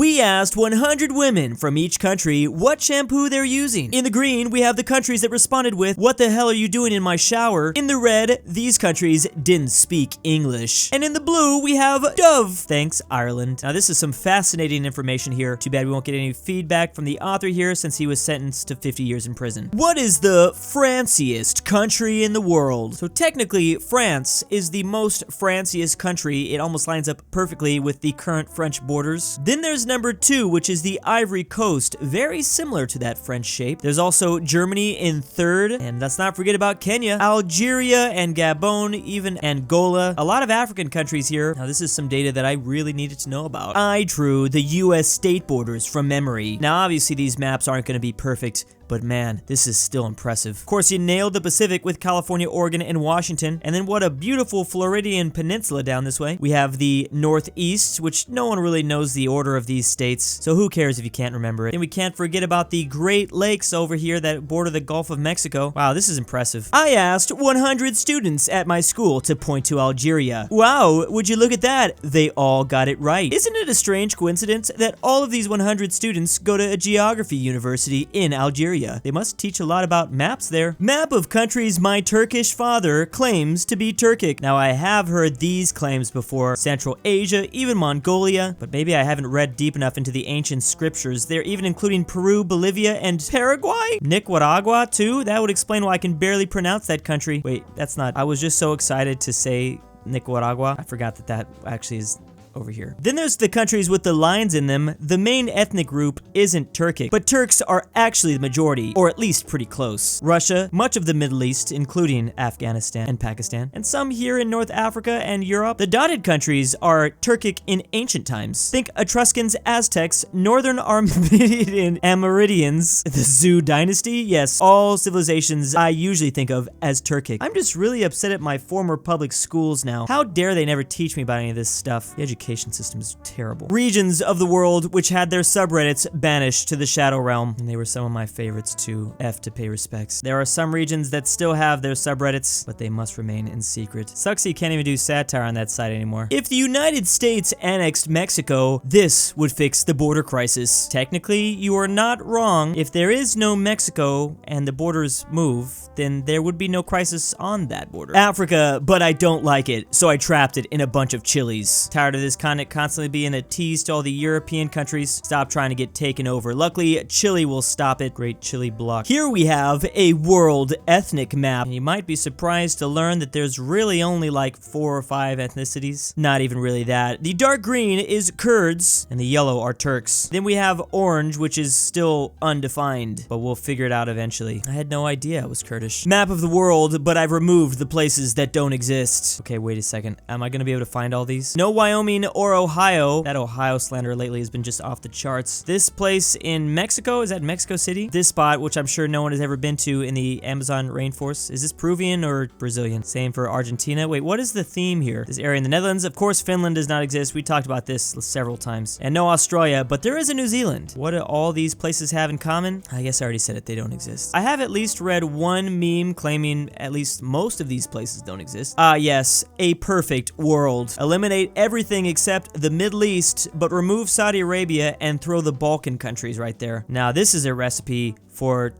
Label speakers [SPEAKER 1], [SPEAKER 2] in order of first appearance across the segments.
[SPEAKER 1] We asked 100 women from each country what shampoo they're using. In the green, we have the countries that responded with, "What the hell are you doing in my shower?" In the red, these countries didn't speak English. And in the blue, we have Dove. Thanks, Ireland. Now, this is some fascinating information here. Too bad we won't get any feedback from the author here since he was sentenced to 50 years in prison. What is the franciest country in the world? So technically, France is the most franciest country. It almost lines up perfectly with the current French borders. Then there's number 2, which is the Ivory Coast, very similar to that French shape. There's also Germany in 3rd, and let's not forget about Kenya, Algeria and Gabon, even Angola. A lot of African countries here. Now, this is some data that I really needed to know about. I drew the US state borders from memory. Now, obviously, these maps aren't going to be perfect, but man, this is still impressive. Of course, you nailed the Pacific with California, Oregon, and Washington. And then what a beautiful Floridian peninsula down this way. We have the Northeast, which no one really knows the order of these states, so who cares if you can't remember it. And we can't forget about the Great Lakes over here that border the Gulf of Mexico. Wow, this is impressive. I asked 100 students at my school to point to Algeria. Wow, would you look at that? They all got it right. Isn't it a strange coincidence that all of these 100 students go to a geography university in Algeria? They must teach a lot about maps there. Map of countries my Turkish father claims to be Turkic. Now, I have heard these claims before. Central Asia, even Mongolia, but maybe I haven't read deep enough into the ancient scriptures. They're even including Peru, Bolivia, and Paraguay? Nicaragua, too? That would explain why I can barely pronounce that country. Wait, that's not... I was just so excited to say Nicaragua. I forgot that that actually is over here. Then there's the countries with the lines in them. The main ethnic group isn't Turkic, but Turks are actually the majority, or at least pretty close. Russia, much of the Middle East, including Afghanistan and Pakistan, and some here in North Africa and Europe. The dotted countries are Turkic in ancient times. Think Etruscans, Aztecs, Northern Armenian Amerindians, the Zhou dynasty. Yes, all civilizations I usually think of as Turkic. I'm just really upset at my former public schools now. How dare they never teach me about any of this stuff? The education system is terrible. Regions of the world which had their subreddits banished to the Shadow Realm, and they were some of my favorites too. F to pay respects. There are some regions that still have their subreddits, but they must remain in secret. Sucks you can't even do satire on that site anymore. If the United States annexed Mexico, this would fix the border crisis. Technically, you are not wrong. If there is no Mexico and the borders move, then there would be no crisis on that border. Africa, but I don't like it, so I trapped it in a bunch of chilies. Tired of this continent constantly being a tease to all the European countries. Stop trying to get taken over. Luckily, Chile will stop it. Great Chile block. Here we have a world ethnic map. And you might be surprised to learn that there's really only like 4 or 5 ethnicities. Not even really that. The dark green is Kurds, and the yellow are Turks. Then we have orange, which is still undefined, but we'll figure it out eventually. I had no idea it was Kurdish. Map of the world, but I've removed the places that don't exist. Okay, wait a second. Am I gonna be able to find all these? No Wyoming or Ohio. That Ohio slander lately has been just off the charts. This place in Mexico, is that Mexico City? This spot, which I'm sure no one has ever been to in the Amazon rainforest. Is this Peruvian or Brazilian? Same for Argentina. Wait, what is the theme here? This area in the Netherlands. Of course, Finland does not exist. We talked about this several times. And no Australia, but there is a New Zealand. What do all these places have in common? I guess I already said it. They don't exist. I have at least read one meme claiming at least most of these places don't exist. Ah, yes. A perfect world. Eliminate everything except the Middle East, but remove Saudi Arabia and throw the Balkan countries right there. Now, this is a recipe for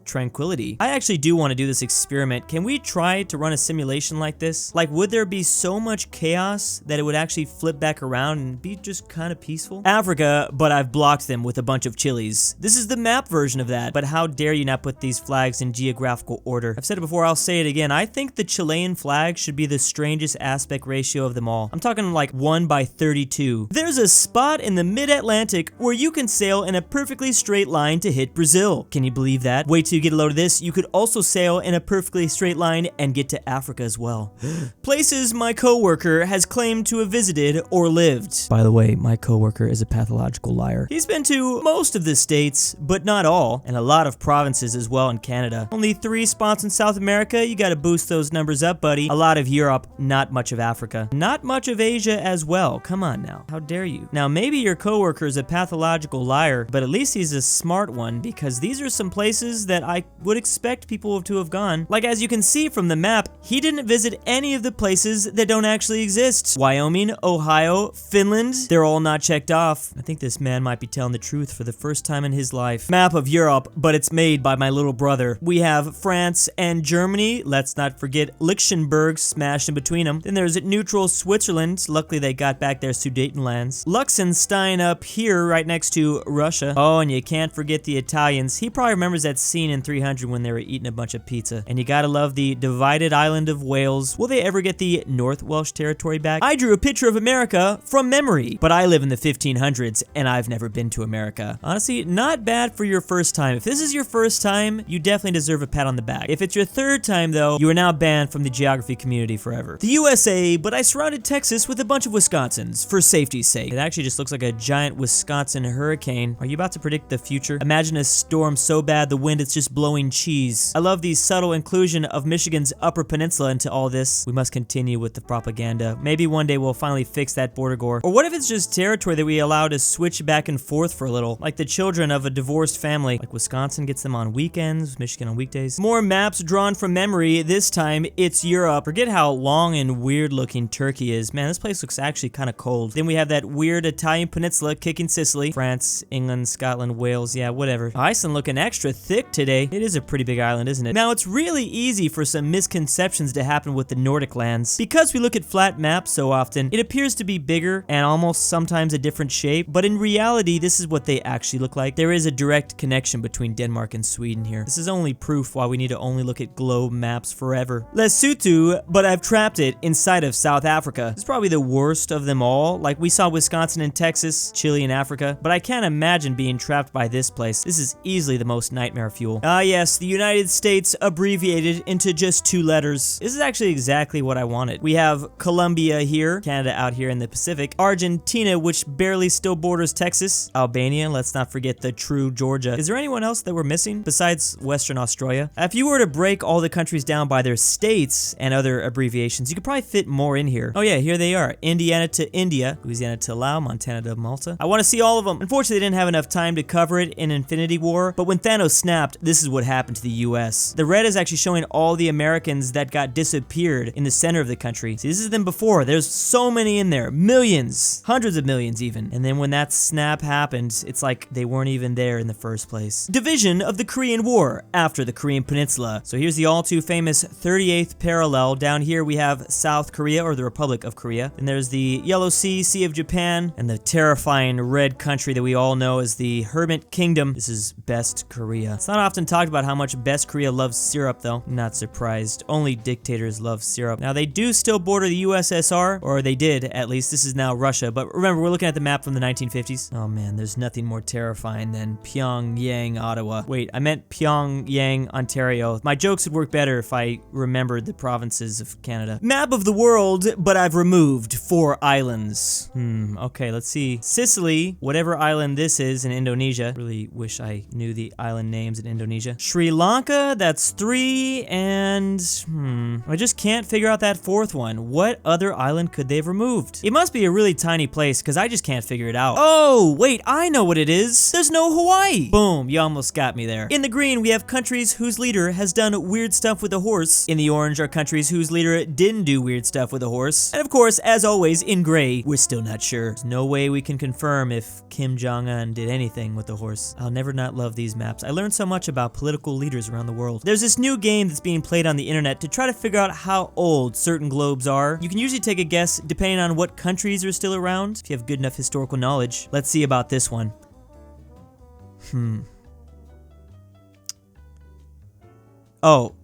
[SPEAKER 1] tranquility. I actually do want to do this experiment. Can we try to run a simulation like this? Like, would there be so much chaos that it would actually flip back around and be just kind of peaceful? Africa, but I've blocked them with a bunch of chilies. This is the map version of that, but how dare you not put these flags in geographical order? I've said it before, I'll say it again. I think the Chilean flag should be the strangest aspect ratio of them all. I'm talking like 1:32. There's a spot in the mid-Atlantic where you can sail in a perfectly straight line to hit Brazil. Can you believe that? Wait till you get a load of this. You could also sail in a perfectly straight line and get to Africa as well. Places my coworker has claimed to have visited or lived. By the way, my coworker is a pathological liar. He's been to most of the states, but not all, and a lot of provinces as well in Canada. Only 3 spots in South America. You gotta boost those numbers up, buddy. A lot of Europe, not much of Africa. Not much of Asia as well. Come on now. How dare you? Now, maybe your coworker is a pathological liar, but at least he's a smart one, because these are some places that I would expect people to have gone. Like, as you can see from the map, he didn't visit any of the places that don't actually exist. Wyoming, Ohio, Finland, they're all not checked off. I think this man might be telling the truth for the first time in his life. Map of Europe, but it's made by my little brother. We have France and Germany. Let's not forget Luxembourg smashed in between them. Then there's neutral Switzerland. Luckily they got back their Sudetenlands. Luxembourg up here right next to Russia. Oh, and you can't forget the Italians. He probably remembers that scene in 300 when they were eating a bunch of pizza. And you gotta love the divided island of Wales. Will they ever get the North Welsh territory back? I drew a picture of America from memory, but I live in the 1500s and I've never been to America. Honestly, not bad for your first time. If this is your first time, you definitely deserve a pat on the back. If it's your third time though, you are now banned from the geography community forever. The USA, but I surrounded Texas with a bunch of Wisconsins for safety's sake. It actually just looks like a giant Wisconsin hurricane. Are you about to predict the future? Imagine a storm so bad the wind is just blowing cheese. I love the subtle inclusion of Michigan's Upper Peninsula into all this. We must continue with the propaganda. Maybe one day we'll finally fix that border gore. Or what if it's just territory that we allow to switch back and forth for a little? Like the children of a divorced family. Like Wisconsin gets them on weekends, Michigan on weekdays. More maps drawn from memory. This time it's Europe. Forget how long and weird looking Turkey is. Man, this place looks actually kind of cold. Then we have that weird Italian peninsula kicking Sicily. France, England, Scotland, Wales, yeah, whatever. Iceland looking extra thick today. It is a pretty big island, isn't it? Now, it's really easy for some misconceptions to happen with the Nordic lands. Because we look at flat maps so often, it appears to be bigger and almost sometimes a different shape, but in reality, this is what they actually look like. There is a direct connection between Denmark and Sweden here. This is only proof why we need to only look at globe maps forever. Lesotho, but I've trapped it inside of South Africa. It's probably the worst of them all. Like we saw Wisconsin and Texas, Chile and Africa, but I can't imagine being trapped by this place. This is easily the most nightmare fuel. Ah yes, the United States abbreviated into just 2 letters. This is actually exactly what I wanted. We have Colombia here, Canada out here in the Pacific, Argentina, which barely still borders Texas, Albania, let's not forget the true Georgia. Is there anyone else that we're missing besides Western Australia? If you were to break all the countries down by their states and other abbreviations, you could probably fit more in here. Oh yeah, here they are. Indiana to India, Louisiana to Laos, Montana to Malta. I want to see all of them. Unfortunately, they didn't have enough time to cover it in Infinity War, but when Thanos snapped, this is what happened to the US. The red is actually showing all the Americans that got disappeared in the center of the country. See, this is them before. There's so many in there. Millions. Hundreds of millions even. And then when that snap happened, it's like they weren't even there in the first place. Division of the Korean War after the Korean Peninsula. So here's the all too famous 38th parallel. Down here we have South Korea, or the Republic of Korea. And there's the Yellow Sea, Sea of Japan, and the terrifying red country that we all know as the Hermit Kingdom. This is Best Korea. It's not often talked about how much Best Korea loves syrup though. Not surprised. Only dictators love syrup. Now they do still border the USSR, or they did at least. This is now Russia, but remember we're looking at the map from the 1950s. Oh man, there's nothing more terrifying than Pyongyang, Ottawa. Wait, I meant Pyongyang, Ontario. My jokes would work better if I remembered the provinces of Canada. Map of the world, but I've removed 4 islands. Okay, let's see. Sicily, whatever island this is in Indonesia. Really wish I knew the island names in Indonesia. Sri Lanka, that's 3, and I just can't figure out that 4th one. What other island could they have removed? It must be a really tiny place, because I just can't figure it out. Oh, wait, I know what it is. There's no Hawaii. Boom, you almost got me there. In the green, we have countries whose leader has done weird stuff with a horse. In the orange are countries whose leader didn't do weird stuff with a horse. And of course, as always, in gray, we're still not sure. There's no way we can confirm if Kim Jong-un did anything with the horse. I'll never not love these maps. I learned so much about political leaders around the world. There's this new game that's being played on the internet to try to figure out how old certain globes are. You can usually take a guess depending on what countries are still around, if you have good enough historical knowledge. Let's see about this one. Oh,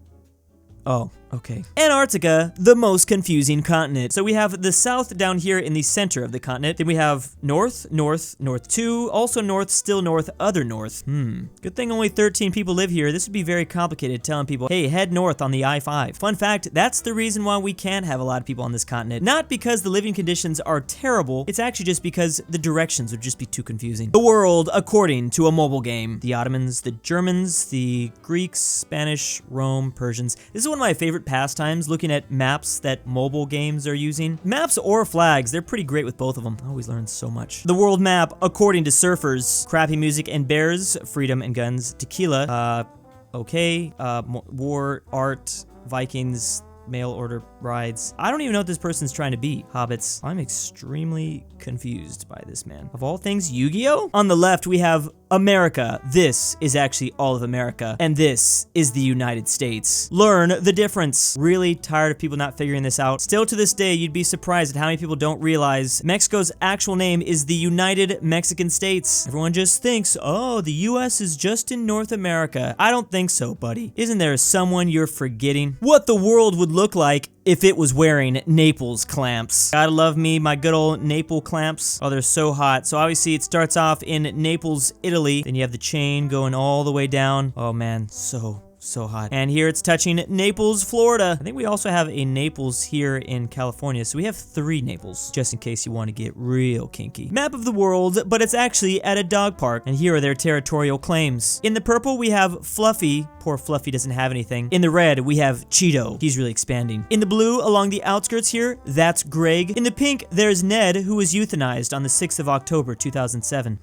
[SPEAKER 1] okay. Antarctica, the most confusing continent. So we have the south down here in the center of the continent. Then we have north, north, north 2, also north, still north, other north. Good thing only 13 people live here. This would be very complicated telling people, hey, head north on the I-5. Fun fact, that's the reason why we can't have a lot of people on this continent. Not because the living conditions are terrible, it's actually just because the directions would just be too confusing. The world according to a mobile game. The Ottomans, the Germans, the Greeks, Spanish, Rome, Persians. This is one of my favorite pastimes, looking at maps that mobile games are using. Maps or flags, they're pretty great with both of them. I always learn so much. The world map according to surfers. Crappy music and bears, freedom and guns, tequila, okay. War, art, Vikings, mail order rides. I don't even know what this person's trying to be. Hobbits. I'm extremely confused by this man. Of all things, Yu-Gi-Oh? On the left, we have America. This is actually all of America. And this is the United States. Learn the difference. Really tired of people not figuring this out. Still to this day, you'd be surprised at how many people don't realize Mexico's actual name is the United Mexican States. Everyone just thinks, oh, the US is just in North America. I don't think so, buddy. Isn't there someone you're forgetting? What the world would look like if it was wearing Naples clamps. Gotta love me, my good old Naples clamps. Oh, they're so hot. So obviously it starts off in Naples, Italy. Then you have the chain going all the way down. Oh man, so hot. And here it's touching Naples, Florida. I think we also have a Naples here in California. So we have 3 Naples, just in case you want to get real kinky. Map of the world, but it's actually at a dog park. And here are their territorial claims. In the purple, we have Fluffy. Poor Fluffy doesn't have anything. In the red, we have Cheeto. He's really expanding. In the blue, along the outskirts here, that's Greg. In the pink, there's Ned, who was euthanized on the 6th of October, 2007.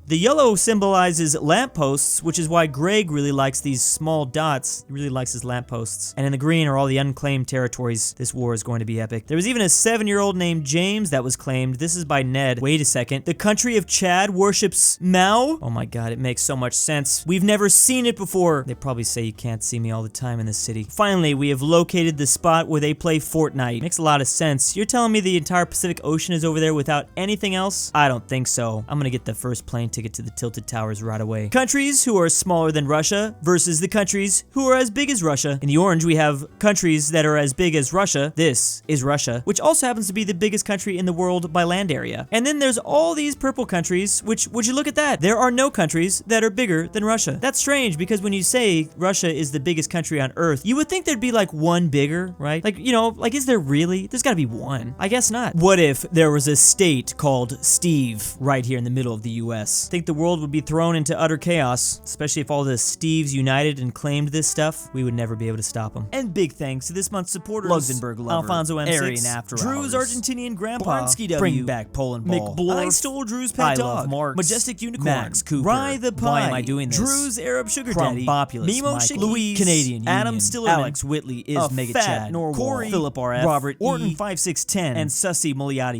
[SPEAKER 1] The yellow symbolizes lampposts, which is why Greg really likes these small dots. He really likes his lampposts. And in the green are all the unclaimed territories. This war is going to be epic. There was even a 7-year-old named James that was claimed. This is by Ned. Wait a second. The country of Chad worships Mao? Oh my god, it makes so much sense. We've never seen it before. They probably say you can't see me all the time in this city. Finally, we have located the spot where they play Fortnite. Makes a lot of sense. You're telling me the entire Pacific Ocean is over there without anything else? I don't think so. I'm gonna get the first plane ticket to the Tilted Towers right away. Countries who are smaller than Russia versus the countries who are as big as Russia. In the orange, we have countries that are as big as Russia. This is Russia, which also happens to be the biggest country in the world by land area. And then there's all these purple countries, which, would you look at that? There are no countries that are bigger than Russia. That's strange because when you say Russia is the biggest country on Earth, you would think there'd be like one bigger, right? Like, you know, like, is there really? There's gotta be one. I guess not. What if there was a state called Steve right here in the middle of the US? Think the world would be thrown into utter chaos, especially if all the Steves united and claimed this stuff. We would never be able to stop them. And big thanks to this month's supporters:
[SPEAKER 2] LuxembourgLover,
[SPEAKER 1] Alfonso M6,
[SPEAKER 2] AryanAfterHours,
[SPEAKER 1] Drew's Argentinian grandpa,
[SPEAKER 2] Barnsky W,
[SPEAKER 1] bringbackpolandball,
[SPEAKER 2] McBlorf,
[SPEAKER 1] istoledrewspetdog,
[SPEAKER 2] iLoveMarx,
[SPEAKER 1] Majestic Unicorn,
[SPEAKER 2] Max Cooper,
[SPEAKER 1] RyeThePie,
[SPEAKER 2] Why Am I Doing This?
[SPEAKER 1] Drew's Arab Sugar Daddy,
[SPEAKER 2] Krombopulos
[SPEAKER 1] Mimoshiki,
[SPEAKER 2] Michael,
[SPEAKER 1] Louise,
[SPEAKER 2] Canadian
[SPEAKER 1] Adam
[SPEAKER 2] Union,
[SPEAKER 1] Stillerman,
[SPEAKER 2] Alex Whitley is Mega Chad,
[SPEAKER 1] aPhatNarwhal,
[SPEAKER 2] Corey,
[SPEAKER 1] Philipp RF,
[SPEAKER 2] Robert E,
[SPEAKER 1] ortin 5610,
[SPEAKER 2] and Sussy Muliati.